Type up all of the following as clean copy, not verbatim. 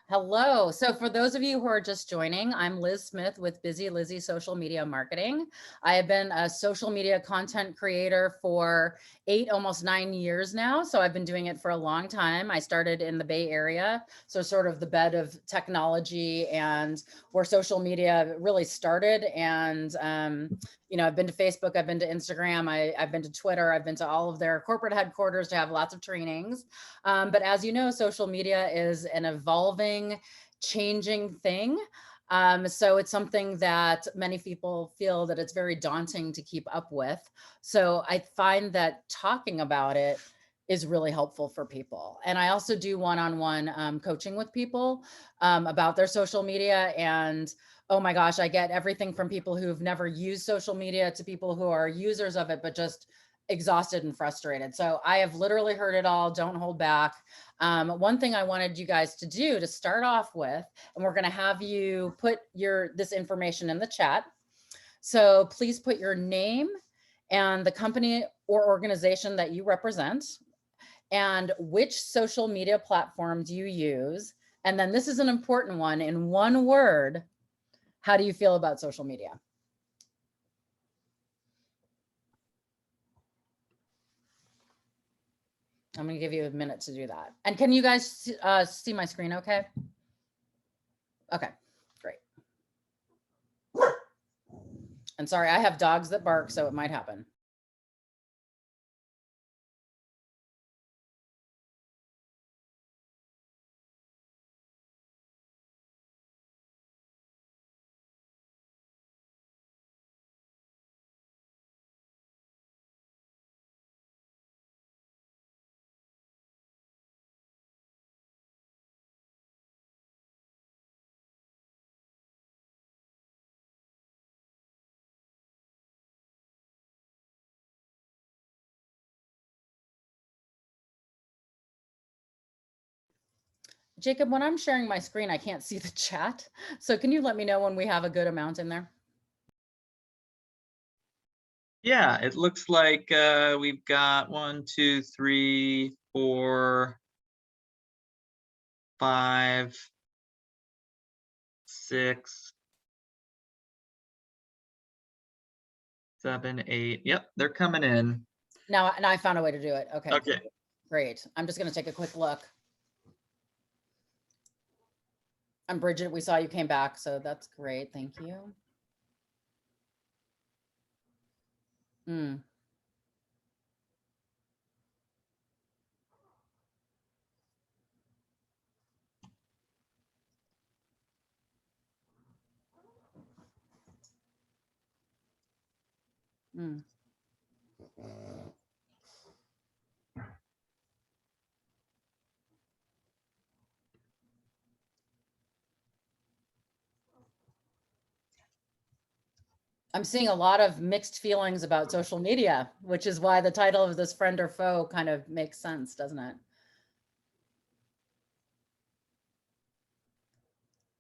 Hello. So for those of you who are just joining, I'm Liz Smith with Busy Lizzie Social Media Marketing. I have been a social media content creator for almost 9 years now. So I've been doing it for a long time. I started in the Bay Area, so sort of the bed of technology and where social media really started. And I've been to Facebook, I've been to Instagram, I've been to Twitter, I've been to all of their corporate headquarters to have lots of trainings. But as you know, social media is an evolving, changing thing. So it's something that many people feel that it's very daunting to keep up with. So I find that talking about it is really helpful for people. And I also do one-on-one coaching with people about their social media. And oh my gosh, I get everything from people who've never used social media to people who are users of it, but just exhausted and frustrated. So I have literally heard it all. Don't hold back. One thing I wanted you guys to do to start off with, and we're going to have you put this information in the chat. So please put your name and the company or organization that you represent and which social media platforms you use. And then this is an important one. In one word, how do you feel about social media? I'm going to give you a minute to do that. And can you guys see my screen okay? Okay, great. And sorry, I have dogs that bark, so it might happen. Jacob, when I'm sharing my screen, I can't see the chat. So can you let me know when we have a good amount in there? Yeah, it looks like we've got 1, 2, 3, 4, 5, 6, 7, 8. Yep, they're coming in. Now I found a way to do it. Okay. Okay. Great. I'm just going to take a quick look. And Bridget, we saw you came back, so that's great. Thank you. Hmm. Hmm. I'm seeing a lot of mixed feelings about social media, which is why the title of this friend or foe kind of makes sense, doesn't it?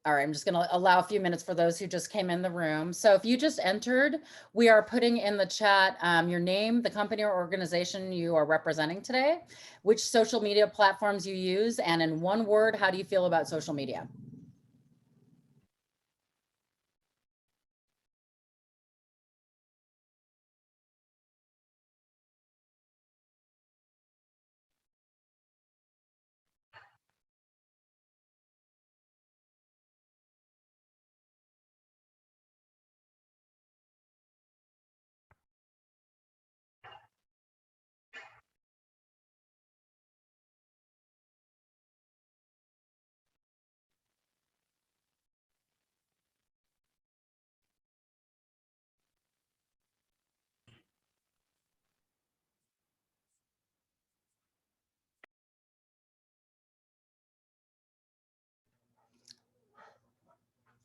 All right, I'm just going to allow a few minutes for those who just came in the room. So if you just entered, we are putting in the chat your name, the company or organization you are representing today, which social media platforms you use, and in one word, how do you feel about social media?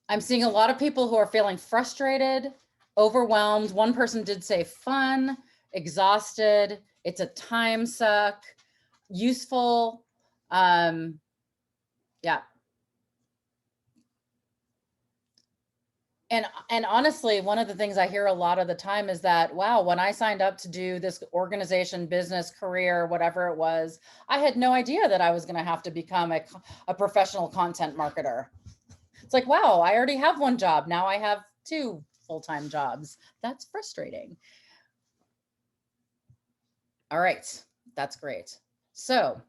I'm seeing a lot of people who are feeling frustrated, overwhelmed. One person did say fun, exhausted, it's a time suck, useful. Yeah. And honestly, one of the things I hear a lot of the time is that, wow, when I signed up to do this organization, business, career, whatever it was, I had no idea that I was going to have to become a professional content marketer. It's like, wow, I already have one job. Now I have two full-time jobs. That's frustrating. All right, that's great. So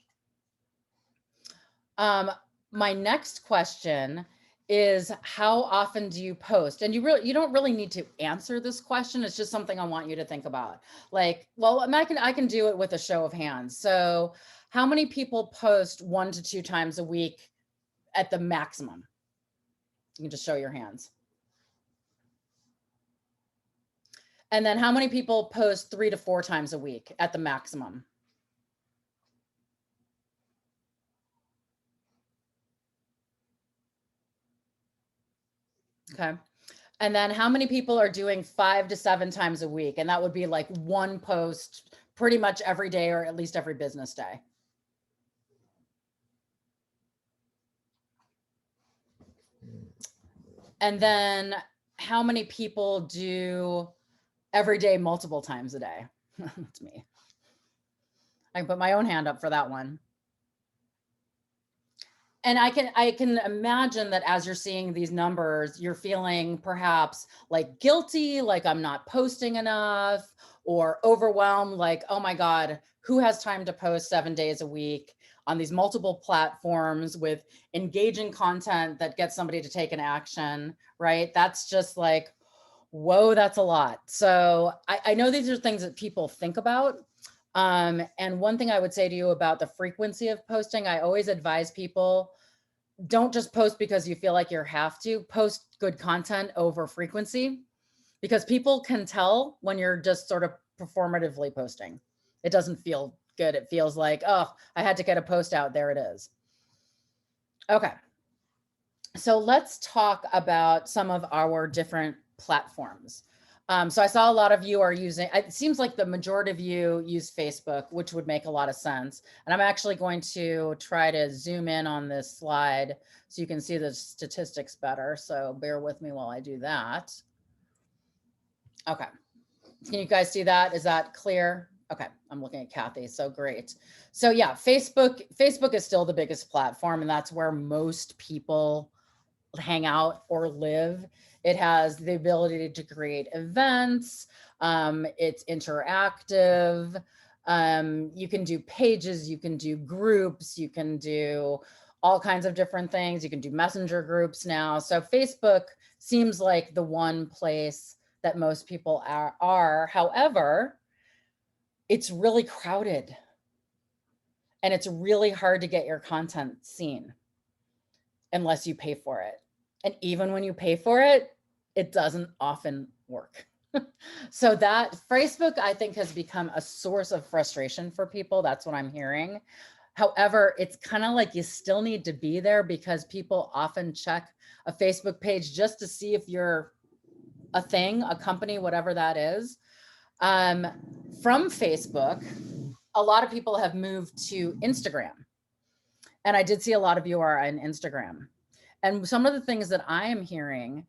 my next question is, how often do you post? And you don't really need to answer this question. It's just something I want you to think about. Like, well, I can do it with a show of hands. So how many people post 1 to 2 times a week at the maximum? You can just show your hands. And then how many people post 3 to 4 times a week at the maximum? Okay. And then how many people are doing 5 to 7 times a week? And that would be like one post pretty much every day, or at least every business day. And then how many people do every day, multiple times a day? That's me. I can put my own hand up for that one. And I can imagine that as you're seeing these numbers, you're feeling perhaps like guilty, like I'm not posting enough, or overwhelmed, like, oh my God, who has time to post 7 days a week on these multiple platforms with engaging content that gets somebody to take an action, right? That's just like, whoa, that's a lot. So I know these are things that people think about. And one thing I would say to you about the frequency of posting, I always advise people, don't just post because you feel like you have to. Post good content over frequency, because people can tell when you're just sort of performatively posting. It doesn't feel good. It feels like, oh, I had to get a post out. There it is. Okay. So let's talk about some of our different platforms. So I saw a lot of you are using, it seems like the majority of you use Facebook, which would make a lot of sense. And I'm actually going to try to zoom in on this slide so you can see the statistics better. So bear with me while I do that. Okay. Can you guys see that? Is that clear? Okay, I'm looking at Kathy, so great. So yeah, Facebook is still the biggest platform, and that's where most people hang out or live. It has the ability to create events. It's interactive. You can do pages, you can do groups, you can do all kinds of different things. You can do messenger groups now. So Facebook seems like the one place that most people are. However, it's really crowded and it's really hard to get your content seen unless you pay for it. And even when you pay for it, it doesn't often work. So that Facebook, I think, has become a source of frustration for people. That's what I'm hearing. However, it's kind of like you still need to be there, because people often check a Facebook page just to see if you're a thing, a company, whatever that is. From Facebook, a lot of people have moved to Instagram. And I did see a lot of you are on Instagram. And some of the things that I am hearing,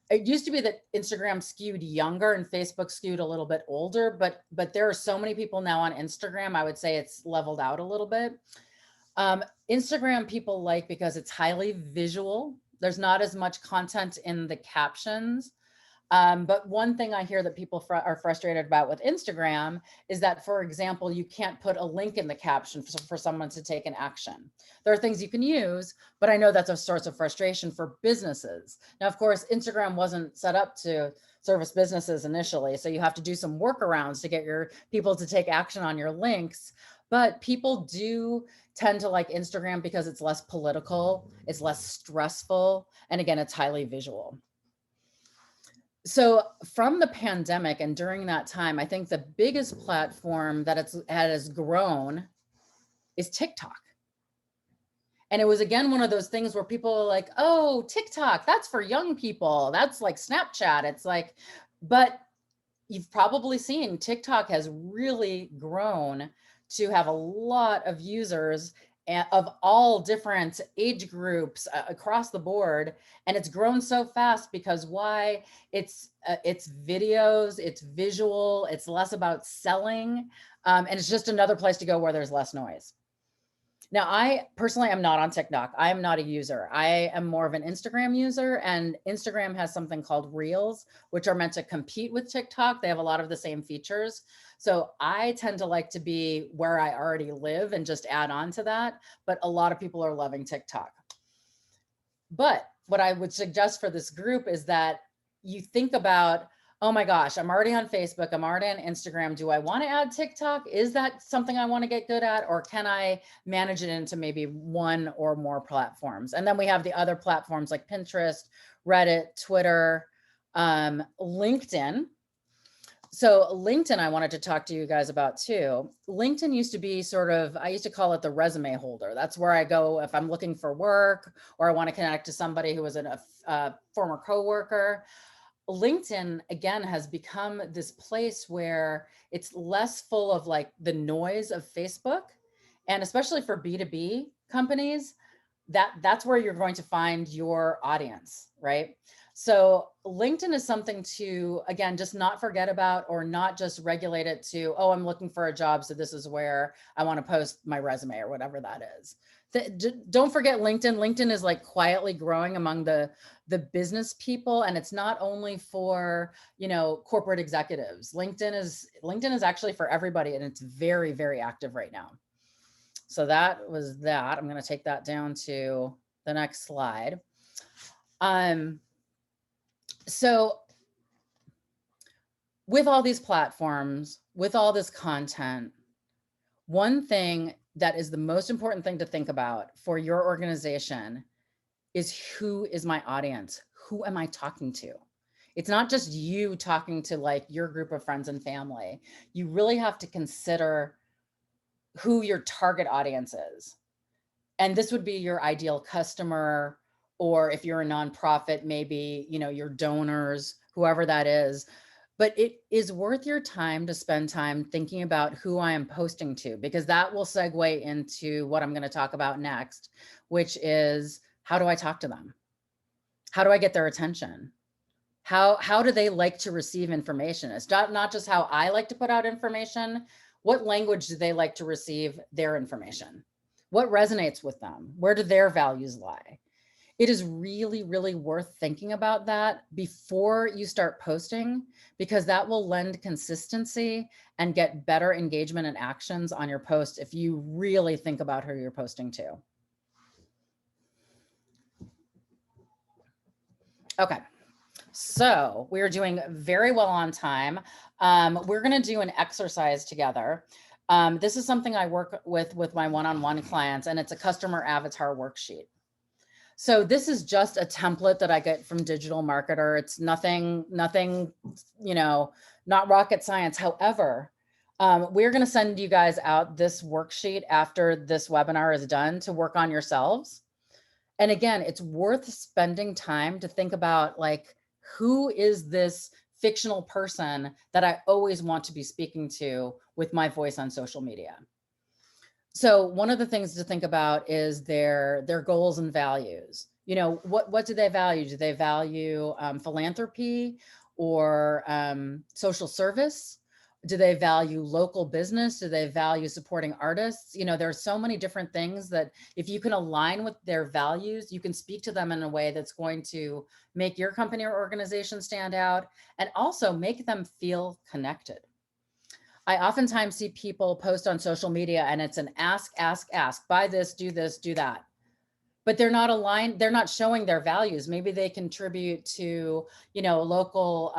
it used to be that Instagram skewed younger and Facebook skewed a little bit older, but there are so many people now on Instagram, I would say it's leveled out a little bit. Instagram people like because it's highly visual. There's not as much content in the captions. But one thing I hear that people are frustrated about with Instagram is that, for example, you can't put a link in the caption for someone to take an action. There are things you can use, but I know that's a source of frustration for businesses. Now, of course, Instagram wasn't set up to service businesses initially, so you have to do some workarounds to get your people to take action on your links. But people do tend to like Instagram because it's less political, it's less stressful, and again, it's highly visual. So from the pandemic and during that time, I think the biggest platform that has grown is TikTok. And it was, again, one of those things where people are like, oh, TikTok, that's for young people. That's like Snapchat. It's like, but you've probably seen TikTok has really grown to have a lot of users. of all different age groups across the board. And it's grown so fast because why? It's videos, it's visual, it's less about selling, and it's just another place to go where there's less noise. Now, I personally am not on TikTok. I am not a user. I am more of an Instagram user, and Instagram has something called Reels, which are meant to compete with TikTok. They have a lot of the same features. So I tend to like to be where I already live and just add on to that. But a lot of people are loving TikTok. But what I would suggest for this group is that you think about, oh my gosh, I'm already on Facebook, I'm already on Instagram. Do I want to add TikTok? Is that something I want to get good at? Or can I manage it into maybe one or more platforms? And then we have the other platforms like Pinterest, Reddit, Twitter, LinkedIn. So LinkedIn, I wanted to talk to you guys about too. LinkedIn used to be sort of, I used to call it the resume holder. That's where I go if I'm looking for work or I want to connect to somebody who was a former coworker. LinkedIn, again, has become this place where it's less full of like the noise of Facebook. And especially for B2B companies, that's where you're going to find your audience, right? So LinkedIn is something to, again, just not forget about or not just regulate it to, oh, I'm looking for a job, so this is where I want to post my resume or whatever that is. Don't forget LinkedIn. LinkedIn is like quietly growing among the business people, and it's not only for, corporate executives. LinkedIn is actually for everybody, and it's very, very active right now. So that was that. I'm going to take that down to the next slide. So with all these platforms, with all this content, one thing that is the most important thing to think about for your organization is, who is my audience? Who am I talking to? It's not just you talking to like your group of friends and family. You really have to consider who your target audience is. And this would be your ideal customer, or if you're a nonprofit, maybe, your donors, whoever that is. But it is worth your time to spend time thinking about who I am posting to, because that will segue into what I'm going to talk about next, which is, how do I talk to them? How do I get their attention? How do they like to receive information? It's not just how I like to put out information. What language do they like to receive their information? What resonates with them? Where do their values lie? It is really, really worth thinking about that before you start posting, because that will lend consistency and get better engagement and actions on your post if you really think about who you're posting to. Okay. So we're doing very well on time. We're going to do an exercise together. This is something I work with my one-on-one clients, and it's a customer avatar worksheet. So this is just a template that I get from Digital Marketer. It's nothing, not rocket science. However, we're going to send you guys out this worksheet after this webinar is done to work on yourselves. And again, it's worth spending time to think about, like, who is this fictional person that I always want to be speaking to with my voice on social media? So one of the things to think about is their goals and values. What do they value? Do they value philanthropy or social service? Do they value local business? Do they value supporting artists? There are so many different things that if you can align with their values, you can speak to them in a way that's going to make your company or organization stand out and also make them feel connected. I oftentimes see people post on social media and it's an ask, buy this, do that. But they're not aligned. They're not showing their values. Maybe they contribute to, a local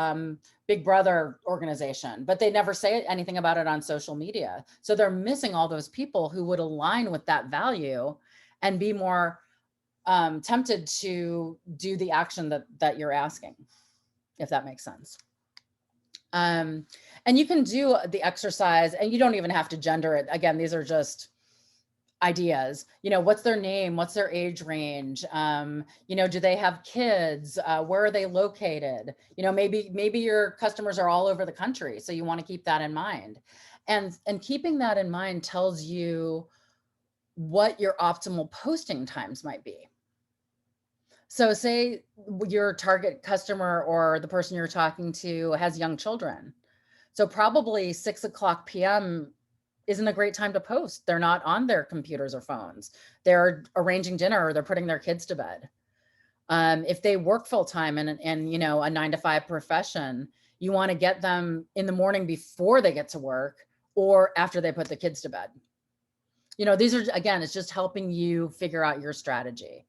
Big Brother organization, but they never say anything about it on social media. So they're missing all those people who would align with that value and be more tempted to do the action that you're asking, if that makes sense. And you can do the exercise and you don't even have to gender it. Again, these are just ideas. What's their name? What's their age range? Do they have kids? Where are they located? Maybe your customers are all over the country, so you want to keep that in mind. And keeping that in mind tells you what your optimal posting times might be. So say your target customer or the person you're talking to has young children. So probably 6 o'clock PM isn't a great time to post. They're not on their computers or phones. They're arranging dinner or they're putting their kids to bed. If they work full time and a 9 to 5 profession, you want to get them in the morning before they get to work or after they put the kids to bed. These are, again, it's just helping you figure out your strategy.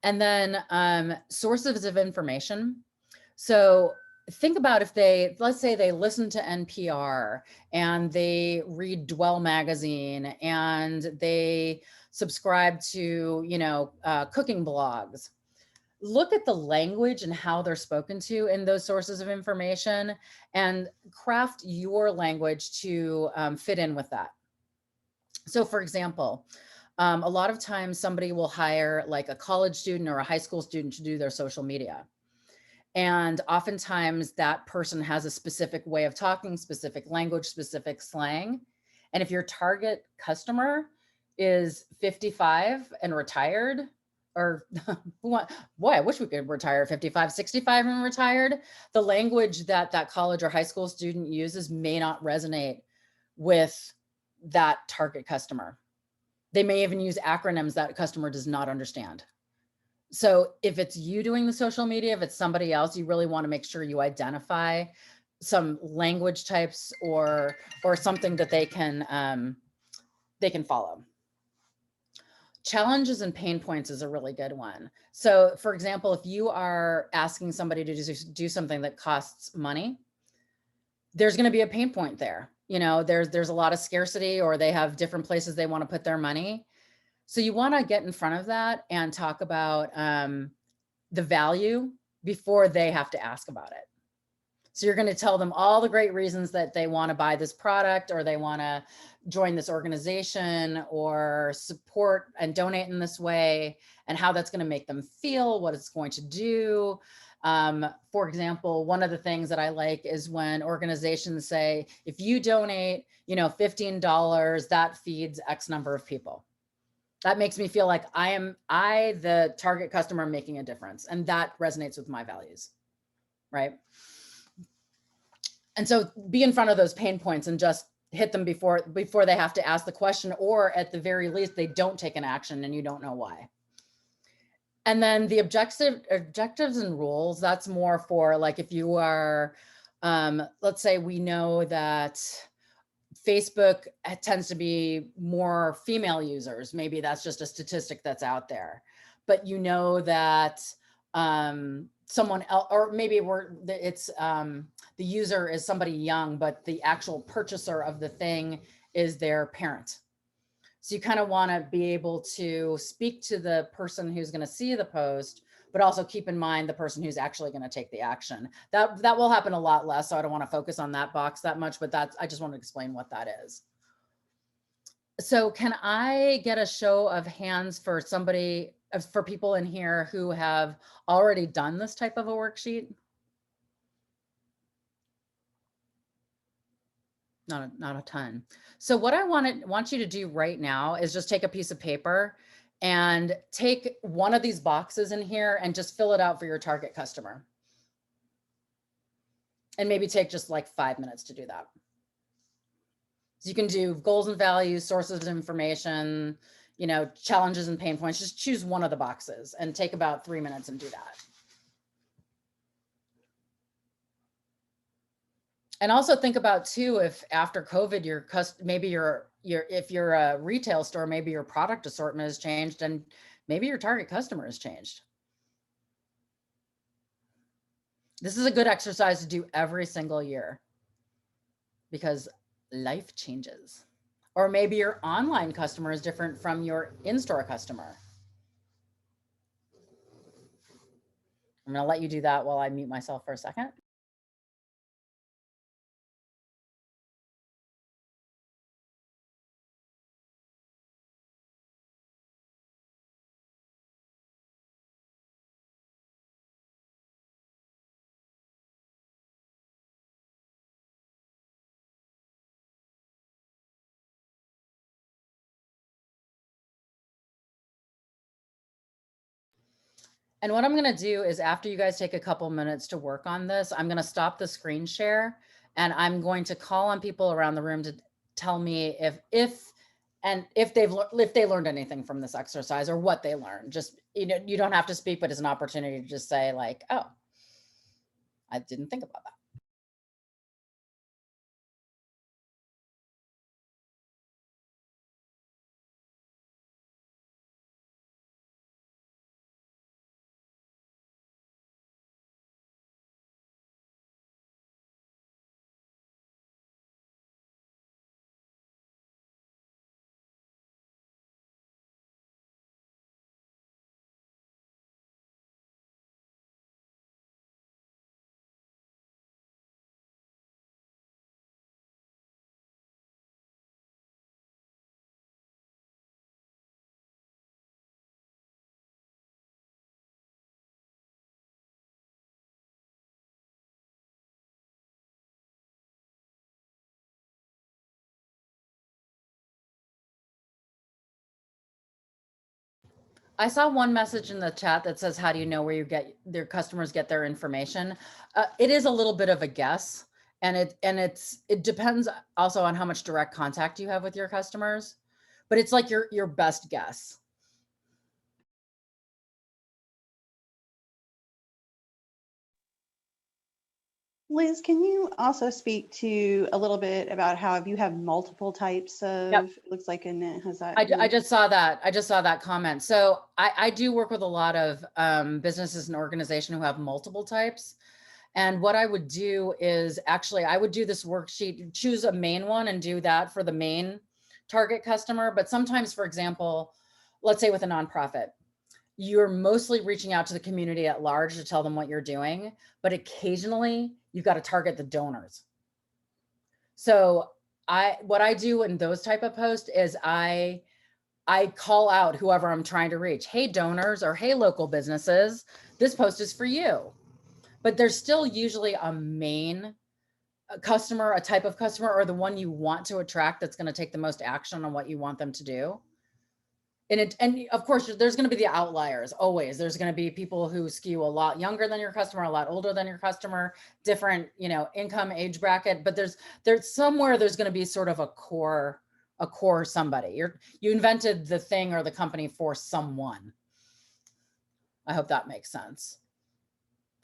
And then sources of information. So think about if let's say they listen to NPR and they read Dwell magazine and they subscribe to, cooking blogs. Look at the language and how they're spoken to in those sources of information and craft your language to fit in with that. So for example, a lot of times somebody will hire like a college student or a high school student to do their social media. And oftentimes that person has a specific way of talking, specific language, specific slang. And if your target customer is 55 and retired, or boy, I wish we could retire 55, 65 and retired, the language that that college or high school student uses may not resonate with that target customer. They may even use acronyms that customer does not understand. So if it's you doing the social media, if it's somebody else, you really want to make sure you identify some language types or something that they can follow. Challenges and pain points is a really good one. So for example, if you are asking somebody to do something that costs money, there's going to be a pain point there. There's a lot of scarcity, or they have different places they want to put their money. So you want to get in front of that and talk about the value before they have to ask about it. So you're going to tell them all the great reasons that they want to buy this product, or they want to join this organization or support and donate in this way, and how that's going to make them feel, what it's going to do. For example, one of the things that I like is when organizations say, if you donate, $15, that feeds X number of people. That makes me feel like I, the target customer, making a difference. And that resonates with my values, right? And so be in front of those pain points and just hit them before they have to ask the question, or at the very least, they don't take an action and you don't know why. And then the objectives and rules, that's more for like, if you are, let's say we know that Facebook tends to be more female users. Maybe that's just a statistic that's out there, but that someone else, or maybe the user is somebody young, but the actual purchaser of the thing is their parent. So you kind of want to be able to speak to the person who's going to see the post, but also keep in mind the person who's actually going to take the action. That will happen a lot less. So I don't want to focus on that box that much, but I just want to explain what that is. So can I get a show of hands for people in here who have already done this type of a worksheet? Not a ton. So what I want you to do right now is just take a piece of paper and take one of these boxes in here and just fill it out for your target customer. And maybe take just like 5 minutes to do that. So you can do goals and values, sources of information, challenges and pain points. Just choose one of the boxes and take about 3 minutes and do that. And also think about too, if after COVID, if you're a retail store, maybe your product assortment has changed and maybe your target customer has changed. This is a good exercise to do every single year because life changes. Or maybe your online customer is different from your in-store customer. I'm going to let you do that while I mute myself for a second. And what I'm gonna do is after you guys take a couple minutes to work on this, I'm gonna stop the screen share and I'm going to call on people around the room to tell me if if they learned anything from this exercise or what they learned. Just, you don't have to speak, but it's an opportunity to just say like, oh, I didn't think about that. I saw one message in the chat that says, how do you know where their customers get their information? It is a little bit of a guess. And it depends also on how much direct contact you have with your customers, but it's like your best guess. Liz, can you also speak to a little bit about how if you have multiple types Yep. of, it looks like Annette has that. I just saw that. I just saw that comment. So I do work with a lot of businesses and organizations who have multiple types. And what I would do is actually, I would do this worksheet, choose a main one and do that for the main target customer. But sometimes, for example, let's say with a nonprofit, you're mostly reaching out to the community at large to tell them what you're doing, but occasionally you've got to target the donors. So what I do in those type of posts is I call out whoever I'm trying to reach. Hey, donors, or hey, local businesses, this post is for you. But there's still usually a main customer, a type of customer, or the one you want to attract that's going to take the most action on what you want them to do. And of course, there's going to be the outliers. Always, there's going to be people who skew a lot younger than your customer, a lot older than your customer, different, income, age bracket. But there's somewhere there's going to be sort of a core somebody. You invented the thing or the company for someone. I hope that makes sense.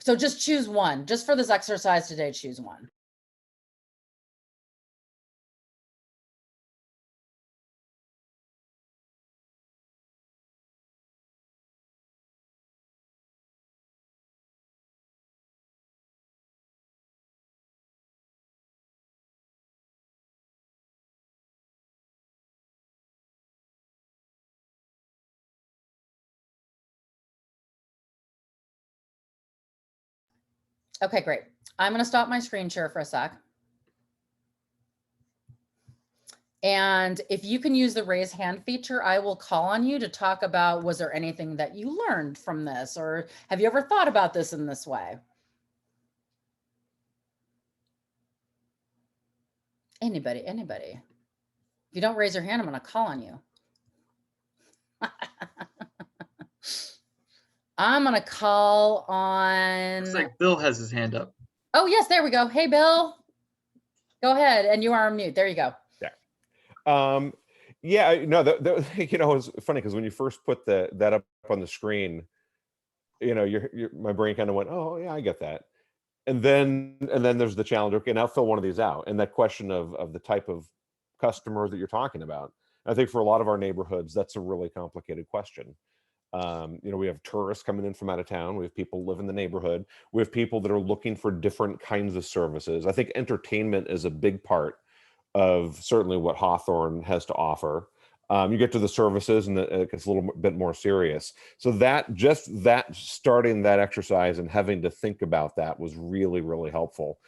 So just choose one. Just for this exercise today, choose one. Okay, great. I'm going to stop my screen share for a sec. And if you can use the raise hand feature, I will call on you to talk about, was there anything that you learned from this? Or have you ever thought about this in this way? Anybody? If you don't raise your hand, I'm going to call on you. I'm going to call on. Looks like Bill has his hand up. Oh, yes, there we go. Hey, Bill. Go ahead. And you are on mute. There you go. Yeah, no, it's funny because when you first put that up on the screen, my brain kind of went, oh yeah, I get that. And then there's the challenge. Okay, now fill one of these out. And that question of the type of customer that you're talking about. I think for a lot of our neighborhoods, that's a really complicated question. We have tourists coming in from out of town. We have people live in the neighborhood. We have people that are looking for different kinds of services. I think entertainment is a big part of certainly what Hawthorne has to offer. You get to the services and it gets a little bit more serious. So starting that exercise and having to think about that was really, really helpful.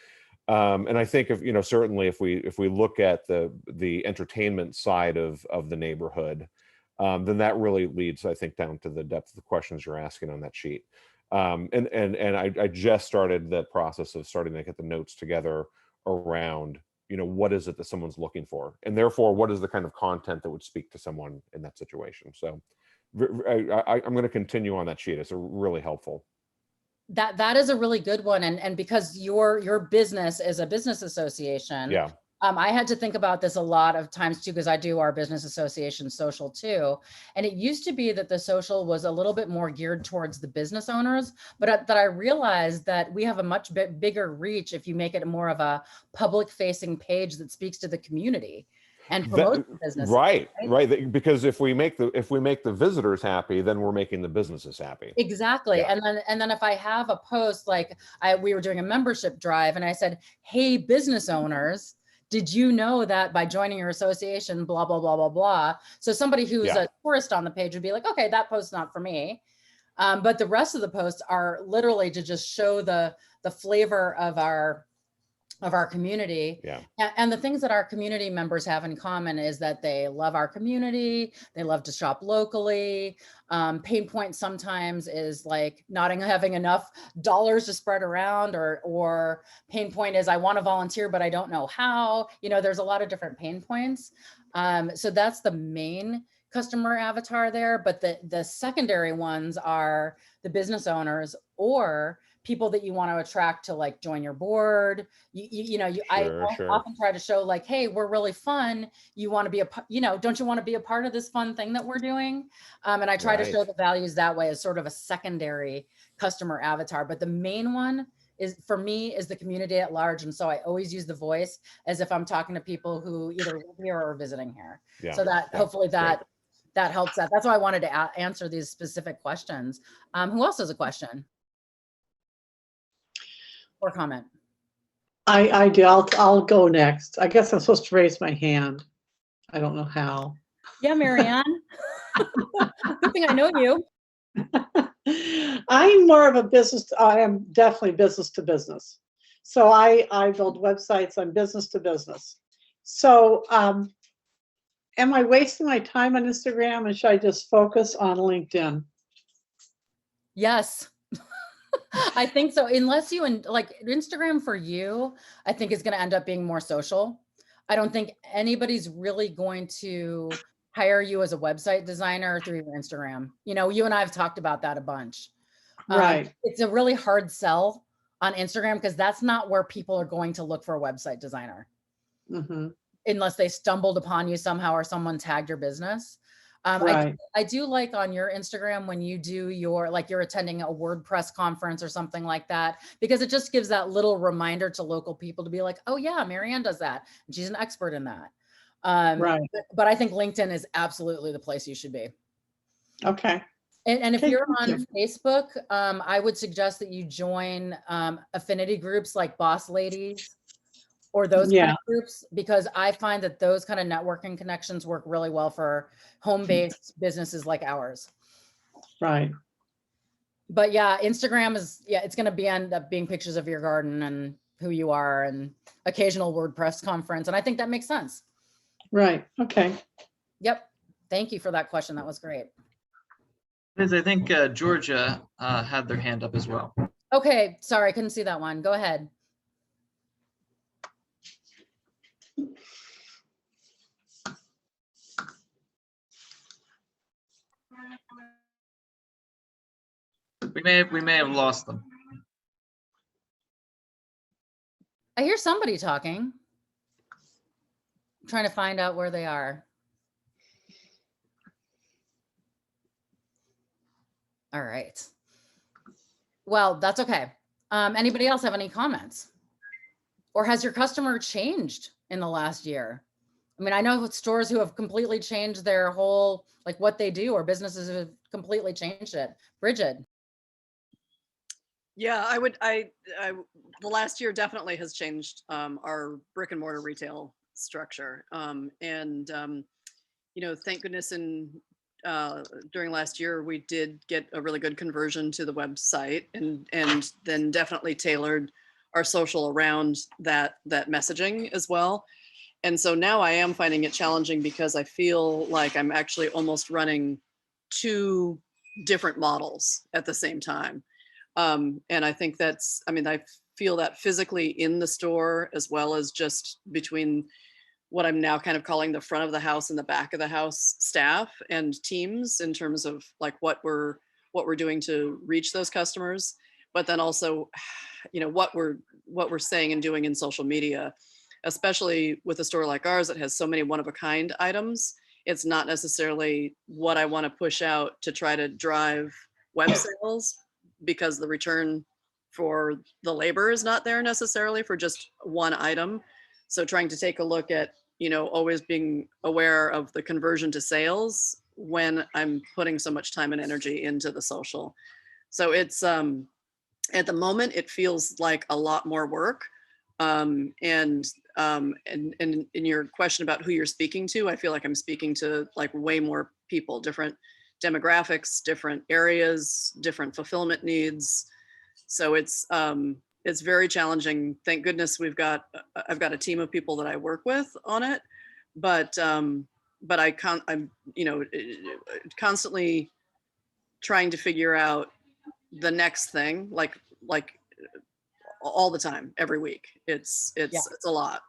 And I think certainly if we look at the entertainment side of the neighborhood, then that really leads, I think, down to the depth of the questions you're asking on that sheet. And I just started that process of starting to get the notes together around what is it that someone's looking for, and therefore what is the kind of content that would speak to someone in that situation. So I'm going to continue on that sheet. It's really helpful. That is a really good one. And because your business is a business association, Yeah. I had to think about this a lot of times too, because I do our business association social too. And it used to be that the social was a little bit more geared towards the business owners, but that I realized that we have a much bigger reach if you make it more of a public facing page that speaks to the community and promotes the business. Right. Because if we make the visitors happy, then we're making the businesses happy. Exactly. Yeah. And then if I have a post, like we were doing a membership drive and I said, hey, business owners, did you know that by joining your association, blah, blah, blah, blah, blah. So somebody who is a tourist on the page would be like, okay, that post's not for me. But the rest of the posts are literally to just show the flavor of our community. Yeah. And the things that our community members have in common is that they love our community. They love to shop locally. Pain point sometimes is like not having enough dollars to spread around, or pain point is I want to volunteer, but I don't know how. There's a lot of different pain points. So that's the main customer avatar there. But the secondary ones are the business owners or people that you want to attract to like join your board. I often try to show like, hey, we're really fun. You want to be don't you want to be a part of this fun thing that we're doing? And I try to show the values that way as sort of a secondary customer avatar. But the main one for me is the community at large. And so I always use the voice as if I'm talking to people who either live here or are visiting here. Yeah. So that hopefully that helps. That's why I wanted to answer these specific questions. Who else has a question or comment? I do. I'll go next. I guess I'm supposed to raise my hand. I don't know how. Yeah, Marianne. Good thing I know you. I'm more of a business. I am definitely business to business. So I build websites. I'm business to business. So am I wasting my time on Instagram, and should I just focus on LinkedIn? Yes. I think so. Unless like Instagram for you, I think is going to end up being more social. I don't think anybody's really going to hire you as a website designer through your Instagram. You and I have talked about that a bunch. Right. It's a really hard sell on Instagram because that's not where people are going to look for a website designer. Mm-hmm. Unless they stumbled upon you somehow or someone tagged your business. Right. I do like on your Instagram when you do you're attending a WordPress conference or something like that, because it just gives that little reminder to local people to be like, oh yeah, Marianne does that. And she's an expert in that. Right. But I think LinkedIn is absolutely the place you should be. Okay. And if you're on Facebook, I would suggest that you join affinity groups like Boss Ladies or those kind of groups, because I find that those kind of networking connections work really well for home-based businesses like ours. Right. But yeah, Instagram is, it's going to end up being pictures of your garden and who you are and occasional WordPress conference. And I think that makes sense. Right. Okay. Yep. Thank you for that question. That was great. Liz, I think Georgia had their hand up as well. Okay. Sorry, I couldn't see that one. Go ahead. We may have lost them. I hear somebody talking. I'm trying to find out where they are. All right. Well, that's okay. Anybody else have any comments? Or has your customer changed in the last year? I mean, I know stores who have completely changed their whole, like what they do, or businesses who have completely changed it. Bridget. Yeah, the last year definitely has changed our brick and mortar retail structure. Thank goodness during last year, we did get a really good conversion to the website and then definitely tailored our social around that messaging as well. And so now I am finding it challenging because I feel like I'm actually almost running two different models at the same time. And I think I feel that physically in the store as well as just between what I'm now kind of calling the front of the house and the back of the house staff and teams in terms of like what we're doing to reach those customers, but then also, you know, what we're saying and doing in social media, especially with a store like ours that has so many one-of-a-kind items. It's not necessarily what I want to push out to try to drive web sales, because the return for the labor is not there necessarily for just one item. So trying to take a look at, you know, always being aware of the conversion to sales when I'm putting so much time and energy into the social. So it's at the moment it feels like a lot more work. And in your question about who you're speaking to, I feel like I'm speaking to like way more people, different demographics, different areas, different fulfillment needs. So it's very challenging. Thank goodness I've got a team of people that I work with on it, but I'm, you know, constantly trying to figure out the next thing, like all the time, every week. It's a lot.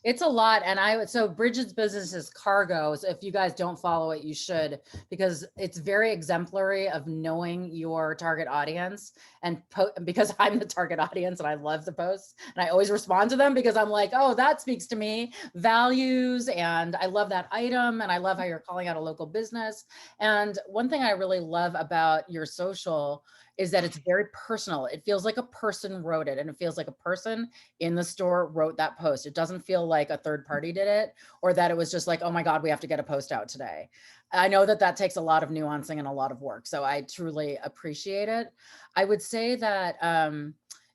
It's a lot. And so Bridget's business is cargo. So if you guys don't follow it, you should, because it's very exemplary of knowing your target audience. And because I'm the target audience and I love the posts and I always respond to them because I'm like, oh, that speaks to me, values. And I love that item. And I love how you're calling out a local business. And one thing I really love about your social is that it's very personal. It feels like a person wrote it, and it feels like a person in the store wrote that post. It doesn't feel like a third party did it, or that it was just like, oh my God, we have to get a post out today. I know that that takes a lot of nuancing and a lot of work. So I truly appreciate it. I would say that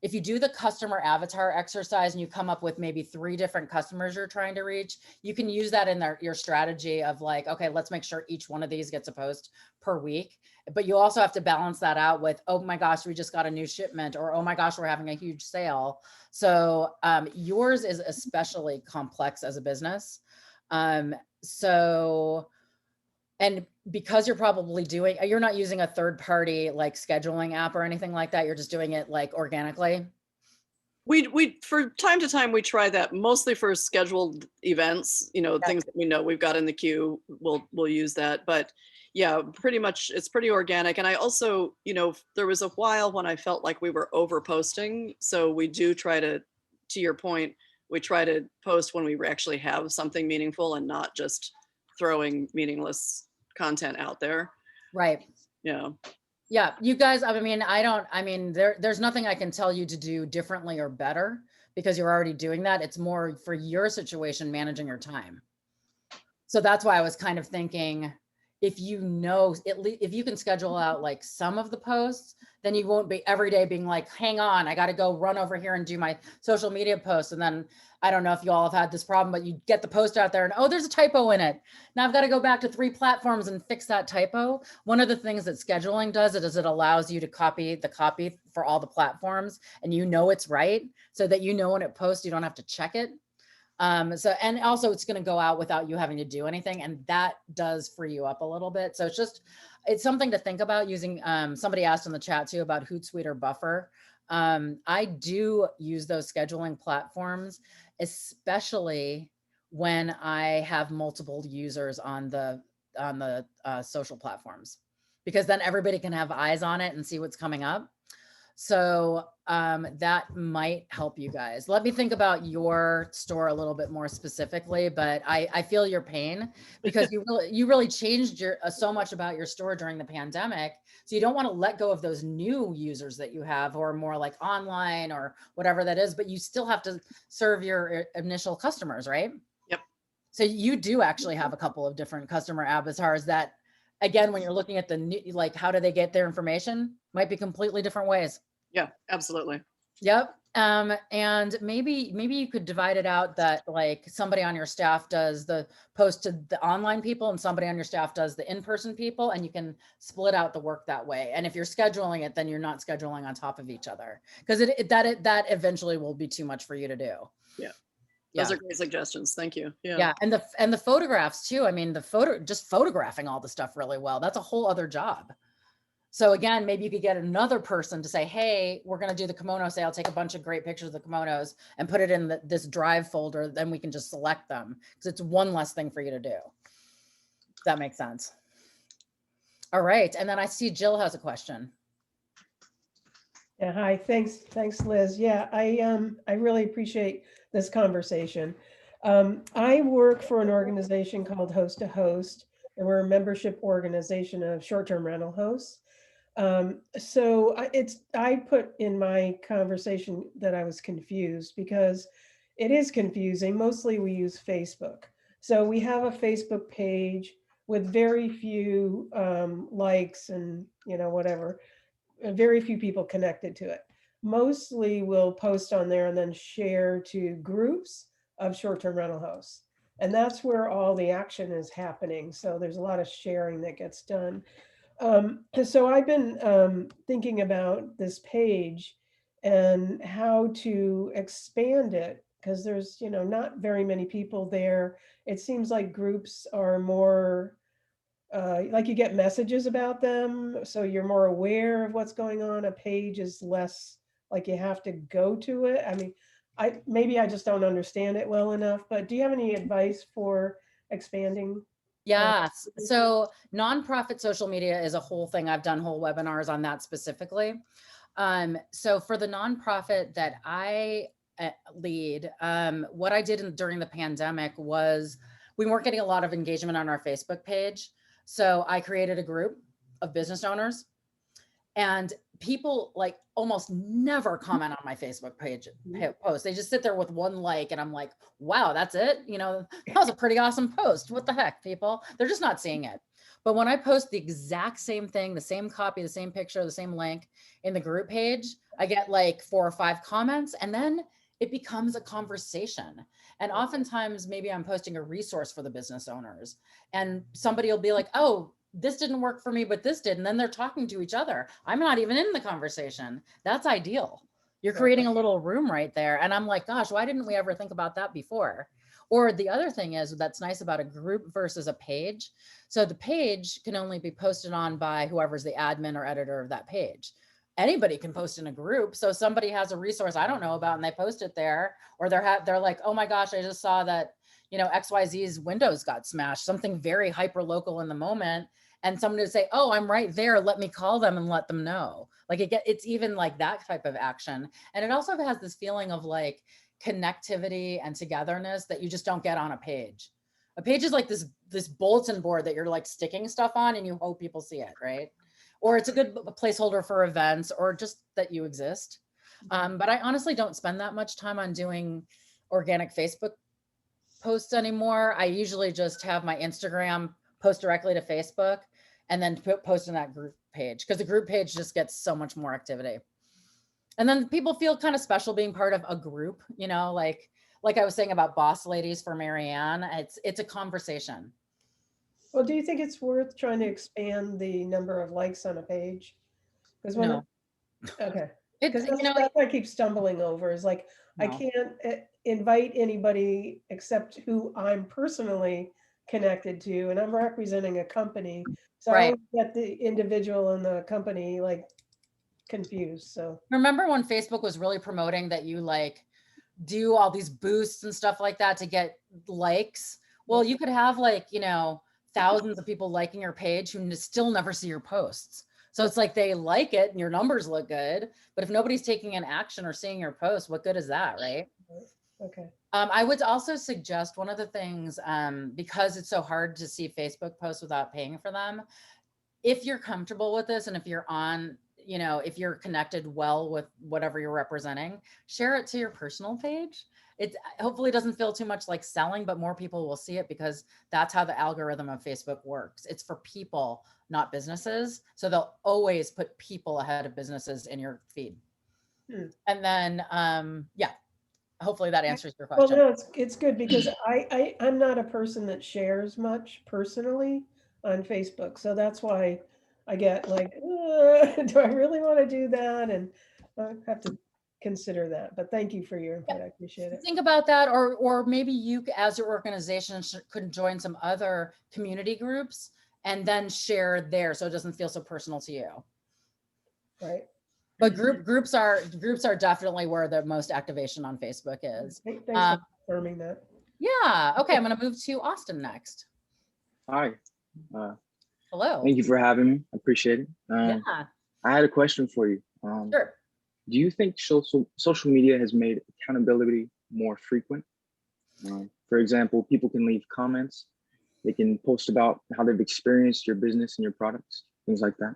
if you do the customer avatar exercise and you come up with maybe 3 different customers you're trying to reach, you can use that in your strategy of like, okay, let's make sure each one of these gets a post per week. But you also have to balance that out with, oh my gosh, we just got a new shipment, or oh my gosh, we're having a huge sale. So yours is especially complex as a business. And because you're probably you're not using a third party like scheduling app or anything like that. You're just doing it like organically. We for time to time we try that, mostly for scheduled events, you know, Yeah. things that we know we've got in the queue, we'll use that. But yeah, pretty much it's pretty organic. And I also, you know, there was a while when I felt like we were over posting. So we do try to your point, we try to post when we actually have something meaningful and not just throwing meaningless content out there. Right. Yeah. Yeah, you guys, there's nothing I can tell you to do differently or better because you're already doing that. It's more for your situation, managing your time. So that's why I was kind of thinking, if you know, if you can schedule out like some of the posts, then you won't be every day being like, hang on, I got to go run over here and do my social media posts. And then I don't know if you all have had this problem, but you get the post out there and, oh, there's a typo in it. Now I've got to go back to 3 platforms and fix that typo. One of the things that scheduling does is it allows you to copy the copy for all the platforms, and you know it's right, so that you know when it posts, you don't have to check it. And also it's going to go out without you having to do anything. And that does free you up a little bit. So it's something to think about using. Somebody asked in the chat too about Hootsuite or Buffer. I do use those scheduling platforms, especially when I have multiple users on the social platforms, because then everybody can have eyes on it and see what's coming up. So that might help you guys. Let me think about your store a little bit more specifically, but I feel your pain because you really changed so much about your store during the pandemic. So you don't want to let go of those new users that you have, or more like online or whatever that is, but you still have to serve your initial customers, right? Yep. So you do actually have a couple of different customer avatars that, again, when you're looking at the new, like, how do they get their information, might be completely different ways. Yeah, absolutely. Yep. And maybe you could divide it out that like somebody on your staff does the post to the online people and somebody on your staff does the in-person people, and you can split out the work that way. And if you're scheduling it, then you're not scheduling on top of each other, because that eventually will be too much for you to do. Yeah. Those are great suggestions. Thank you. Yeah. Yeah. And the photographs too. I mean, just photographing all the stuff really well, that's a whole other job. So again, maybe you could get another person to say, hey, we're going to do the kimono sale. Take a bunch of great pictures of the kimonos and put it in this drive folder. Then we can just select them because it's one less thing for you to do. If that makes sense. All right. And then I see Jill has a question. Yeah, hi, thanks, Liz. Yeah, I really appreciate this conversation. I work for an organization called Host to Host, and we're a membership organization of short-term rental hosts. So I put in my conversation that I was confused because it is confusing. Mostly we use Facebook. So we have a Facebook page with very few likes and whatever. Very few people connected to it. Mostly we'll post on there and then share to groups of short-term rental hosts. And that's where all the action is happening. So there's a lot of sharing that gets done. So I've been thinking about this page and how to expand it because there's, not very many people there. It seems like groups are more like you get messages about them, so you're more aware of what's going on. A page is less like you have to go to it. I mean, maybe I just don't understand it well enough, but do you have any advice for expanding? Yes. So nonprofit social media is a whole thing. I've done whole webinars on that specifically. So for the nonprofit that I lead, what I did during the pandemic was we weren't getting a lot of engagement on our Facebook page. So I created a group of business owners, and people like almost never comment on my Facebook page post. They just sit there with one like, and I'm like, wow, that's it. That was a pretty awesome post. What the heck, people? They're just not seeing it. But when I post the exact same thing, the same copy, the same picture, the same link in the group page, I get like 4 or 5 comments, and then it becomes a conversation. And oftentimes maybe I'm posting a resource for the business owners, and somebody will be like, oh, this didn't work for me, but this did. And then they're talking to each other. I'm not even in the conversation. That's ideal. You're creating a little room right there. And I'm like, gosh, why didn't we ever think about that before? Or the other thing is that's nice about a group versus a page. So the page can only be posted on by whoever's the admin or editor of that page. Anybody can post in a group. So somebody has a resource I don't know about and they post it there, or they're like, oh my gosh, I just saw that, XYZ's windows got smashed, something very hyper local in the moment. And somebody would say, oh, I'm right there. Let me call them and let them know. Like it's even like that type of action. And it also has this feeling of like connectivity and togetherness that you just don't get on a page. A page is like this bulletin board that you're like sticking stuff on and you hope people see it, right? Or it's a good placeholder for events or just that you exist. But I honestly don't spend that much time on doing organic Facebook posts anymore. I usually just have my Instagram post directly to Facebook and then post in that group page because the group page just gets so much more activity. And then people feel kind of special being part of a group, like I was saying about Boss Ladies for Marianne, it's a conversation. Well, do you think it's worth trying to expand the number of likes on a page? Because No. Okay. It's, Because that's what I keep stumbling over is like, I No. can't invite anybody except who I'm personally connected to, and I'm representing a company. So I Right. always get the individual and the company like confused. So Remember when Facebook was really promoting that you like do all these boosts and stuff like that to get likes? Well, you could have like, thousands of people liking your page who still never see your posts. So it's like they like it and your numbers look good, but if nobody's taking an action or seeing your post, what good is that, right? okay. I would also suggest one of the things, because it's so hard to see Facebook posts without paying for them, if you're comfortable with this and if you're on, if you're connected well with whatever you're representing, share it to your personal page. It hopefully doesn't feel too much like selling, but more people will see it because that's how the algorithm of Facebook works. It's for people, not businesses. So they'll always put people ahead of businesses in your feed. And then, yeah, hopefully that answers your question. Well, no, it's good because I'm not a person that shares much personally on Facebook. So that's why I get like, do I really want to do that? And I have to consider that. But thank you for your input. I appreciate it. Think about that, or maybe you as your organization could join some other community groups and then share there so it doesn't feel so personal to you. right? But groups are definitely where the most activation on Facebook is. Thanks for confirming that. Yeah. Okay. I'm going to move to Austin next. Hi. Hello. Thank you for having me. I appreciate it. Yeah. I had a question for you. Sure. Do you think social media has made accountability more frequent? For example, people can leave comments. They can post about how they've experienced your business and your products, things like that.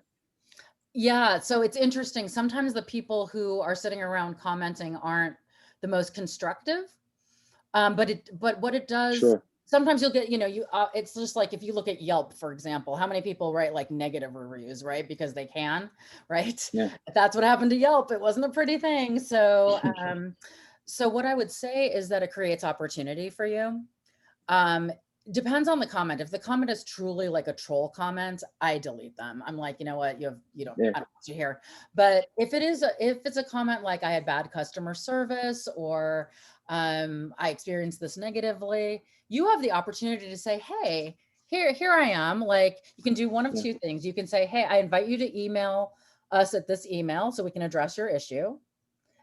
Yeah. So it's interesting. Sometimes the people who are sitting around commenting aren't the most constructive. But what it does, Sure. sometimes you'll get, it's just like if you look at Yelp, for example, how many people write like negative reviews, right? Because they can, right? Yeah. That's what happened to Yelp. It wasn't a pretty thing. So, so what I would say is that it creates opportunity for you. Depends on the comment. If the comment is truly like a troll comment, I delete them. I'm like, you know what, you don't, Yeah. I don't want you here. But if it's a comment like I had bad customer service or I experienced this negatively, you have the opportunity to say, hey, here I am. Like you can do one of two things. You can say, hey, I invite you to email us at this email so we can address your issue.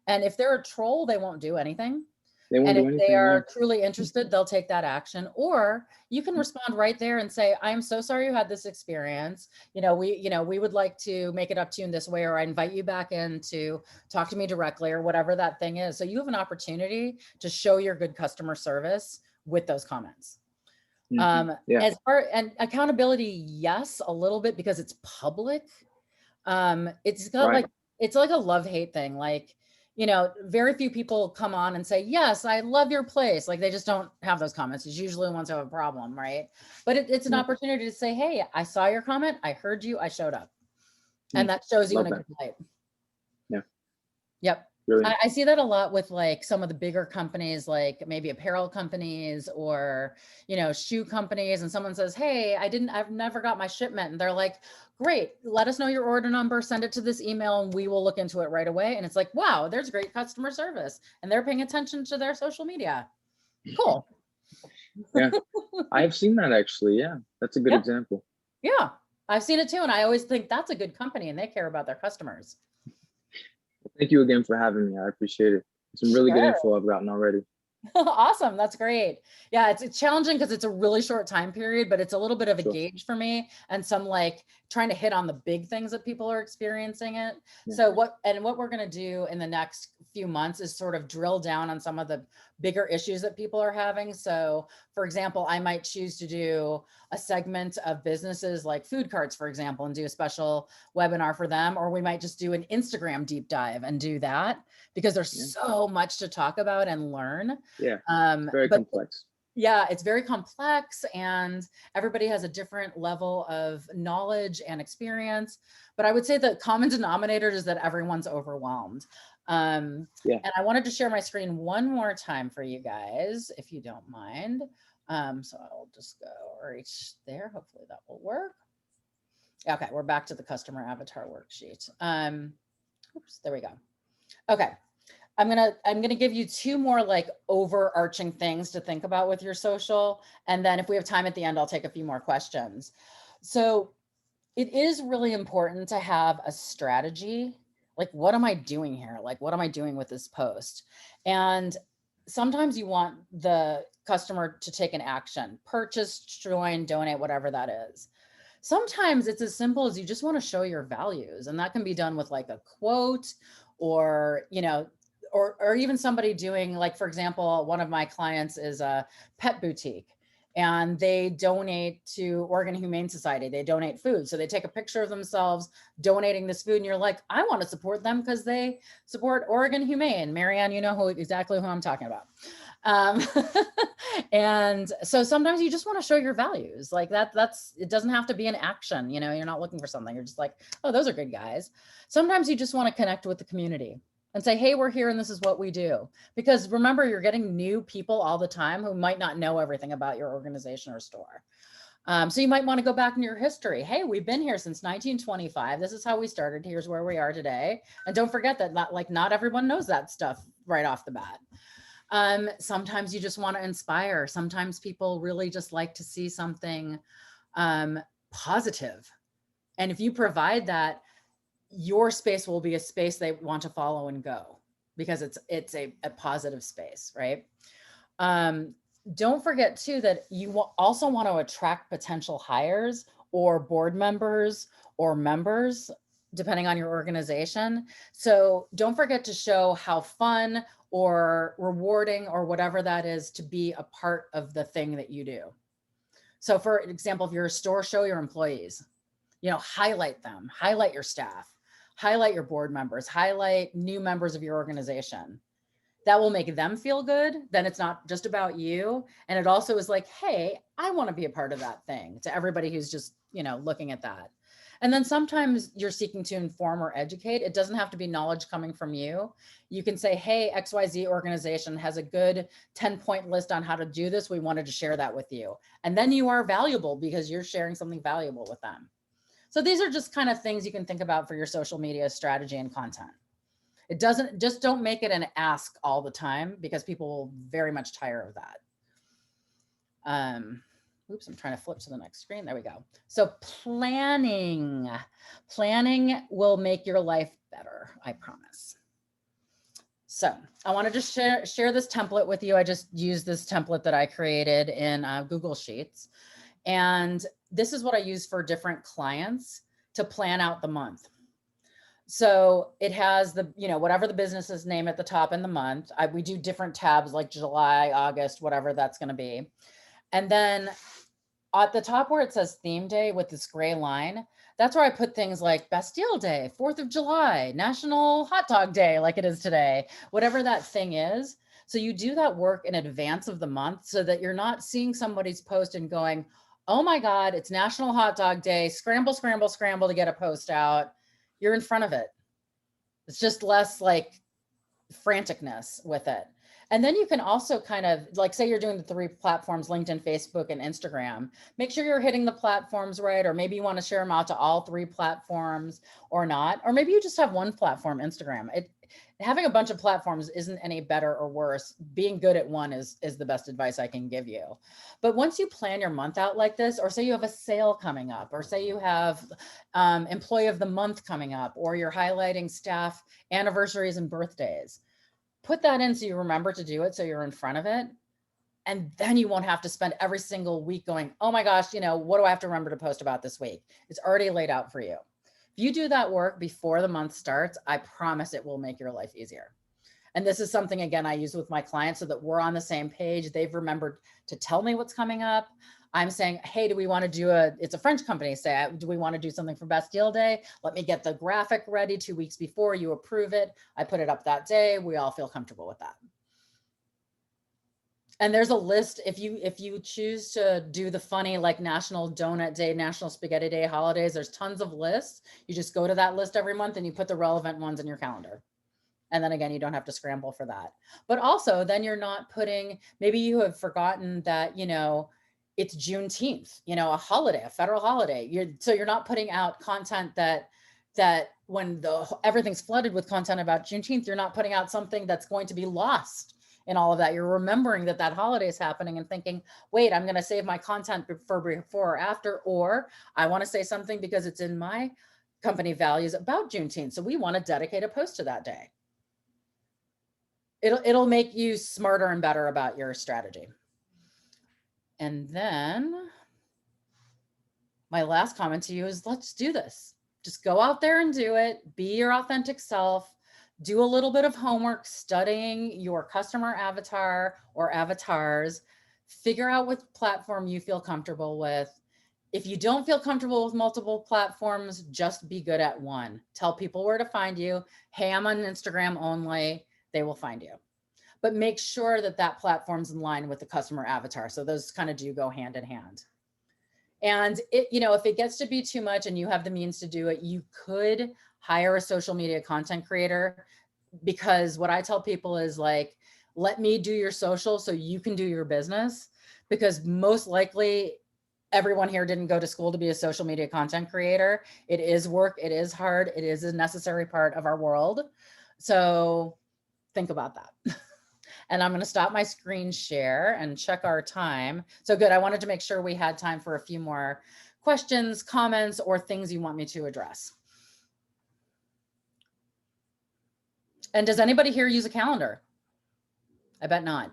And if they're a troll, they won't do anything. And if they are truly interested, they'll take that action. Or you can respond right there and say, I'm so sorry you had this experience. We would like to make it up to you in this way, or I invite you back in to talk to me directly, or whatever that thing is. So you have an opportunity to show your good customer service with those comments. Yeah. And accountability, yes, a little bit, because it's public. It's got Right. it's like a love-hate thing. Like, very few people come on and say, yes, I love your place. Like they just don't have those comments. It's usually the ones who have a problem, right? But it's an opportunity to say, hey, I saw your comment. I heard you. I showed up. And that shows you in a good light. Yeah. Yep. Brilliant. I see that a lot with like some of the bigger companies, like maybe apparel companies or, shoe companies. And someone says, hey, I've never got my shipment. And they're like, great, let us know your order number, send it to this email and we will look into it right away. And it's like, wow, there's great customer service and they're paying attention to their social media. Cool. Yeah, I've seen that actually. Yeah, that's a good example. Yeah, I've seen it too. And I always think that's a good company and they care about their customers. Thank you again for having me. I appreciate it. Some really good info I've gotten already. Awesome. That's great. Yeah, it's challenging because it's a really short time period, but it's a little bit of a gauge for me and some like trying to hit on the big things that people are experiencing it. Yeah. So what we're going to do in the next few months is sort of drill down on some of the bigger issues that people are having. So for example, I might choose to do a segment of businesses like food carts, for example, and do a special webinar for them, or we might just do an Instagram deep dive and do that because there's so much to talk about and learn. Yeah, very complex. Yeah, it's very complex and everybody has a different level of knowledge and experience. But I would say the common denominator is that everyone's overwhelmed. And I wanted to share my screen one more time for you guys, if you don't mind. So I'll just go right there. Hopefully that will work. Okay, we're back to the customer avatar worksheet. Oops, there we go. Okay. I'm gonna give you two more like overarching things to think about with your social. And then if we have time at the end, I'll take a few more questions. So it is really important to have a strategy. Like, what am I doing here? Like, what am I doing with this post? And sometimes you want the customer to take an action, purchase, join, donate, whatever that is. Sometimes it's as simple as you just want to show your values. And that can be done with like a quote or, or even somebody doing, like, for example, one of my clients is a pet boutique and they donate to Oregon Humane Society. They donate food. So they take a picture of themselves donating this food and you're like, I want to support them because they support Oregon Humane. Marianne, you know exactly who I'm talking about. And so sometimes you just want to show your values like that. It doesn't have to be an action. You're not looking for something. You're just like, oh, those are good guys. Sometimes you just want to connect with the community and say, hey, we're here and this is what we do. Because remember, you're getting new people all the time who might not know everything about your organization or store. So you might want to go back in your history. Hey, we've been here since 1925. This is how we started. Here's where we are today. And don't forget that not everyone knows that stuff right off the bat. Sometimes you just want to inspire. Sometimes people really just like to see something positive. And if you provide that, your space will be a space they want to follow and go because it's a positive space, right? Don't forget too that you also want to attract potential hires or board members or members, depending on your organization. So don't forget to show how fun or rewarding or whatever that is to be a part of the thing that you do. So for example, if you're a store, show your employees, highlight them, highlight your staff, highlight your board members, highlight new members of your organization. That will make them feel good. Then it's not just about you. And it also is like, hey, I want to be a part of that thing, to everybody who's just, looking at that. And then sometimes you're seeking to inform or educate. It doesn't have to be knowledge coming from you. You can say, hey, XYZ organization has a good 10-point list on how to do this. We wanted to share that with you. And then you are valuable because you're sharing something valuable with them. So these are just kind of things you can think about for your social media strategy and content. It doesn't, just don't make it an ask all the time because people will very much tire of that. Oops, I'm trying to flip to the next screen. There we go. So planning will make your life better, I promise. So I wanted to share this template with you. I just used this template that I created in Google Sheets. And this is what I use for different clients to plan out the month. So it has the, whatever the business's name at the top in the month. We do different tabs like July, August, whatever that's going to be. And then at the top where it says theme day with this gray line, that's where I put things like Bastille Day, 4th of July, National Hot Dog Day, like it is today, whatever that thing is. So you do that work in advance of the month so that you're not seeing somebody's post and going, oh my God, it's National Hot Dog Day, scramble, scramble, scramble to get a post out. You're in front of it. It's just less like franticness with it. And then you can also kind of like, say you're doing the 3 platforms, LinkedIn, Facebook, and Instagram, make sure you're hitting the platforms right, or maybe you want to share them out to all 3 platforms or not, or maybe you just have 1 platform, Instagram. Having a bunch of platforms isn't any better or worse. Being good at one is the best advice I can give you. But once you plan your month out like this, or say you have a sale coming up, or say you have employee of the month coming up, or you're highlighting staff anniversaries and birthdays, put that in so you remember to do it, so you're in front of it. And then you won't have to spend every single week going, oh my gosh, what do I have to remember to post about this week? It's already laid out for you. If you do that work before the month starts, I promise it will make your life easier. And this is something, again, I use with my clients so that we're on the same page. They've remembered to tell me what's coming up. I'm saying, hey, do we want to do it's a French company, say, do we want to do something for Bastille Day? Let me get the graphic ready 2 weeks before, you approve it. I put it up that day. We all feel comfortable with that. And there's a list, if you choose to do the funny, like National Donut Day, National Spaghetti Day holidays, there's tons of lists. You just go to that list every month and you put the relevant ones in your calendar. And then again, you don't have to scramble for that. But also then you're not putting, maybe you have forgotten that, it's Juneteenth, a holiday, a federal holiday. So you're not putting out content that when everything's flooded with content about Juneteenth, you're not putting out something that's going to be lost in all of that. You're remembering that holiday is happening and thinking, wait, I'm going to save my content for before or after, or I want to say something because it's in my company values about Juneteenth. So we want to dedicate a post to that day. It'll make you smarter and better about your strategy. And then my last comment to you is, let's do this. Just go out there and do it. Be your authentic self. Do a little bit of homework studying your customer avatar or avatars. Figure out what platform you feel comfortable with. If you don't feel comfortable with multiple platforms, just be good at one. Tell people where to find you. Hey, I'm on Instagram only. They will find you. But make sure that platform's in line with the customer avatar. So those kind of do go hand in hand. And if it gets to be too much and you have the means to do it, you could hire a social media content creator, because what I tell people is like, let me do your social so you can do your business, because most likely everyone here didn't go to school to be a social media content creator. It is work. It is hard. It is a necessary part of our world. So think about that. And I'm going to stop my screen share and check our time. So good. I wanted to make sure we had time for a few more questions, comments, or things you want me to address. And does anybody here use a calendar? I bet not.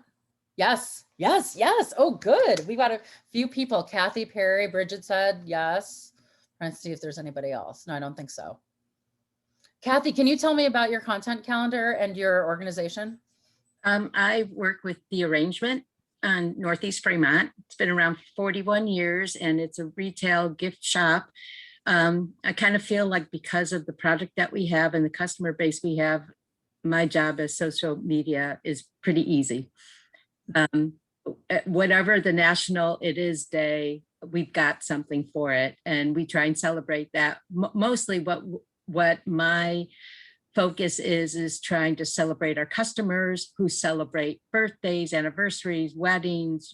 Yes, yes, yes. Oh, good. We got a few people. Kathy Perry, Bridget said yes. Trying to see if there's anybody else. No, I don't think so. Kathy, can you tell me about your content calendar and your organization? I work with The Arrangement on Northeast Fremont. It's been around 41 years and it's a retail gift shop. I kind of feel like because of the product that we have and the customer base we have, my job as social media is pretty easy. Whatever the National It Is Day, we've got something for it, and we try and celebrate that. Mostly what my focus is trying to celebrate our customers who celebrate birthdays, anniversaries, weddings,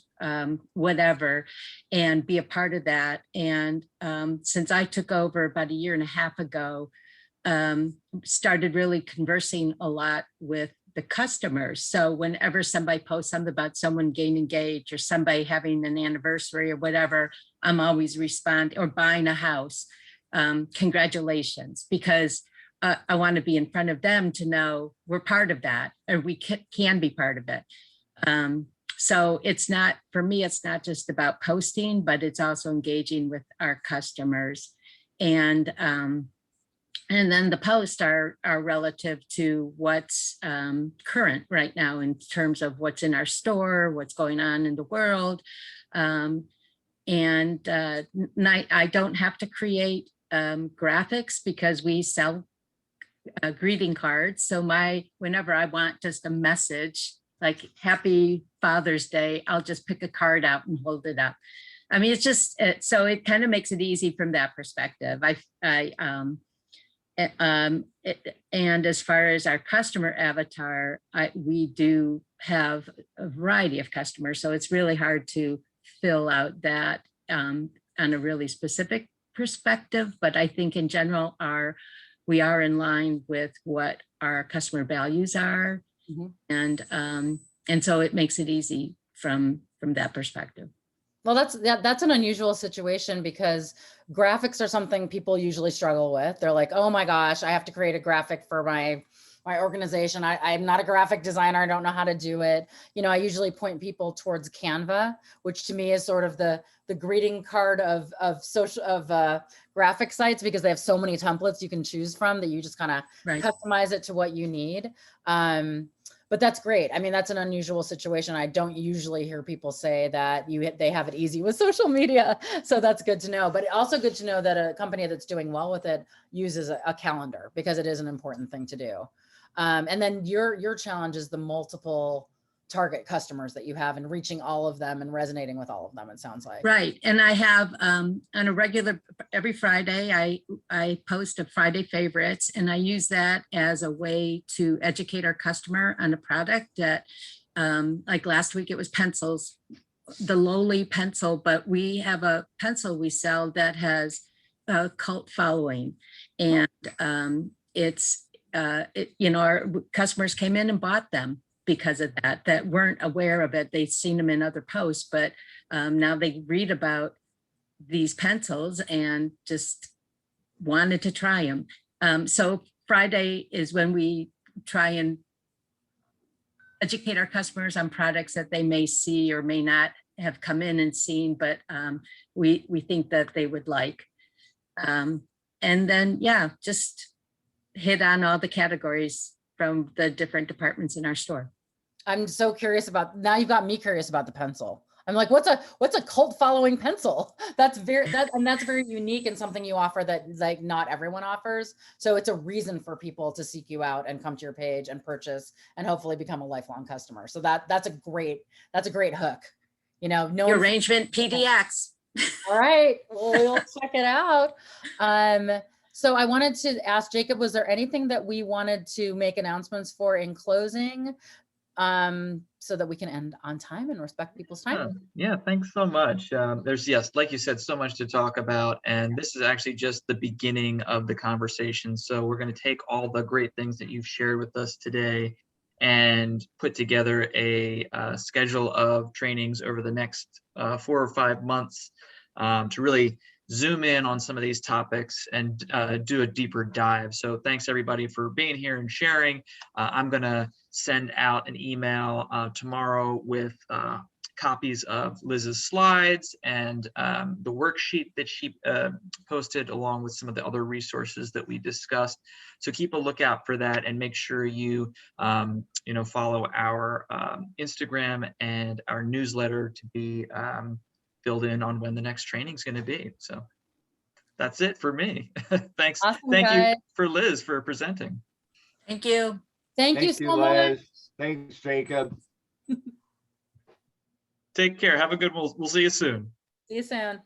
whatever, and be a part of that. And since I took over about a year and a half ago, started really conversing a lot with the customers. So whenever somebody posts something about someone getting engaged or somebody having an anniversary or whatever, I'm always responding, or buying a house, congratulations, because I want to be in front of them to know we're part of that, or we can be part of it. So it's not, for me, it's not just about posting, but it's also engaging with our customers. And then the posts are relative to what's current right now in terms of what's in our store, what's going on in the world. I don't have to create graphics because we sell greeting cards. So whenever I want just a message like Happy Father's Day, I'll just pick a card out and hold it up. I mean, it's just, so it kind of makes it easy from that perspective. And as far as our customer avatar, we do have a variety of customers. So it's really hard to fill out that on a really specific perspective. But I think in general, we are in line with what our customer values are. Mm-hmm. And so it makes it easy from that perspective. Well, that's an unusual situation because graphics are something people usually struggle with. They're like, oh my gosh, I have to create a graphic for my organization. I'm not a graphic designer. I don't know how to do it. You know, I usually point people towards Canva, which to me is sort of the greeting card of graphic sites, because they have so many templates you can choose from that you just kind of customize it to what you need. But that's great. I mean, that's an unusual situation. I don't usually hear people say that they have it easy with social media. So that's good to know. But also good to know that a company that's doing well with it uses a calendar, because it is an important thing to do. And then your challenge is the multiple target customers that you have and reaching all of them and resonating with all of them, it sounds like. Right. And I have on a regular, every Friday, I post a Friday favorites, and I use that as a way to educate our customer on a product that, like last week, it was pencils, the lowly pencil, but we have a pencil we sell that has a cult following. And our customers came in and bought them because of that weren't aware of it. They'd seen them in other posts, but now they read about these pencils and just wanted to try them. So Friday is when we try and educate our customers on products that they may see or may not have come in and seen, but we think that they would like. And then, just hit on all the categories from the different departments in our store. I'm so curious now you've got me curious about the pencil. I'm like, what's a cult following pencil? That's very unique and something you offer that like not everyone offers. So it's a reason for people to seek you out and come to your page and purchase and hopefully become a lifelong customer. So that's a great hook. You know, no Arrangement PDX. All right, we'll check it out. So I wanted to ask Jacob, was there anything that we wanted to make announcements for in closing, so that we can end on time and respect people's time? Yeah, thanks so much. There's, like you said, so much to talk about, and this is actually just the beginning of the conversation. So we're going to take all the great things that you've shared with us today and put together a schedule of trainings over the next 4 or 5 months to really zoom in on some of these topics and do a deeper dive. So thanks everybody for being here and sharing. I'm gonna send out an email tomorrow with copies of Liz's slides and the worksheet that she posted, along with some of the other resources that we discussed. So keep a lookout for that, and make sure you follow our Instagram and our newsletter to be filled in on when the next training is going to be. So that's it for me. Thanks. Awesome, Thank you guys. for Liz for presenting. Thank you. Thank you Thank so you, much. Liz. Thanks, Jacob. Take care. Have a good one. We'll see you soon. See you soon.